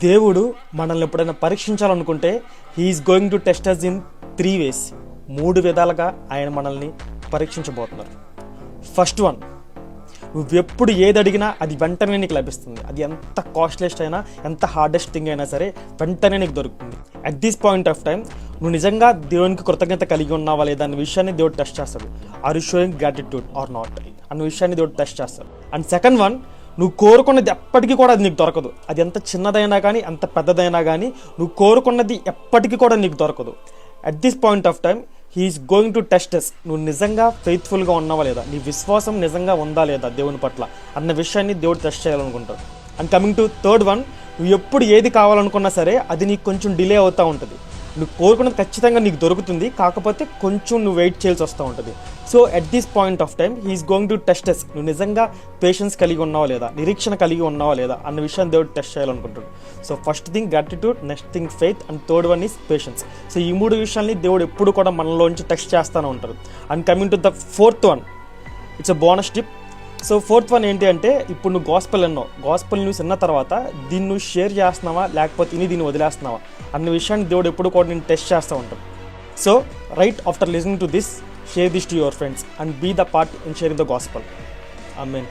దేవుడు మనల్ని ఎప్పుడైనా పరీక్షించాలనుకుంటే he is going to test us in 3 ways. 3 విధాలుగా ఆయన మనల్ని పరీక్షించబోతున్నారు. ఫస్ట్ వన్, నువ్వు ఎప్పుడు ఏది అడిగినా అది వెంటనే నీకు లభిస్తుంది. అది ఎంత కాస్ట్లెస్ట్ అయినా, ఎంత హార్డెస్ట్ థింగ్ అయినా సరే వెంటనే నీకు దొరుకుతుంది. At this point of time నువ్వు నిజంగా దేవునికి కృతజ్ఞత కలిగి ఉన్నావా లేదా అన్న విషయాన్ని దేవుడు టెస్ట్ చేస్తాడు. Are you showing gratitude or not అన్న విషయాన్ని దేవుడు టెస్ట్ చేస్తాడు. అండ్ సెకండ్ వన్, నువ్వు కోరుకున్నది ఎప్పటికీ కూడా అది నీకు దొరకదు. అది ఎంత చిన్నదైనా కానీ, ఎంత పెద్దదైనా కానీ, నువ్వు కోరుకున్నది ఎప్పటికీ కూడా నీకు దొరకదు. At this point of time he's going to test us. నువ్వు నిజంగా ఫెయిత్ఫుల్గా ఉన్నావా లేదా, నీ విశ్వాసం నిజంగా ఉందా లేదా దేవుని పట్ల అన్న విషయాన్ని దేవుడు టెస్ట్ చేయాలనుకుంటాడు. And coming to third one, నువ్వు ఎప్పుడు ఏది కావాలనుకున్నా సరే అది నీకు కొంచెం డిలే అవుతూ ఉంటుంది. నువ్వు కోరుకున్నది ఖచ్చితంగా నీకు దొరుకుతుంది, కాకపోతే కొంచెం నువ్వు వెయిట్ చేయాల్సి వస్తూ ఉంటుంది. So at this point of time he's going to test us. నువ్వు నిజంగా పేషెన్స్ కలిగి ఉన్నావా లేదా, నిరీక్షణ కలిగి ఉన్నావా లేదా అన్న విషయాన్ని దేవుడు టెస్ట్ చేయాలనుకుంటాడు. So first thing gratitude, next thing faith, and third one is patience. So ఈ 3 విషయాల్ని దేవుడు ఎప్పుడు కూడా మనలోంచి టెస్ట్ చేస్తూనే ఉంటారు. And coming to the fourth one, it's a bonus tip. So fourth one ఏంటి అంటే, ఇప్పుడు నువ్వు గాస్పెల్ న్యూస్ విన్న తర్వాత దీన్ని నువ్వు షేర్ చేస్తున్నావా లేకపోతే దీన్ని వదిలేస్తున్నావా అన్న విషయాన్ని దేవుడు ఎప్పుడు కూడా నేను టెస్ట్ చేస్తూ ఉంటాను. So right after listening to this, share this to your friends and be the part in sharing the gospel. Amen.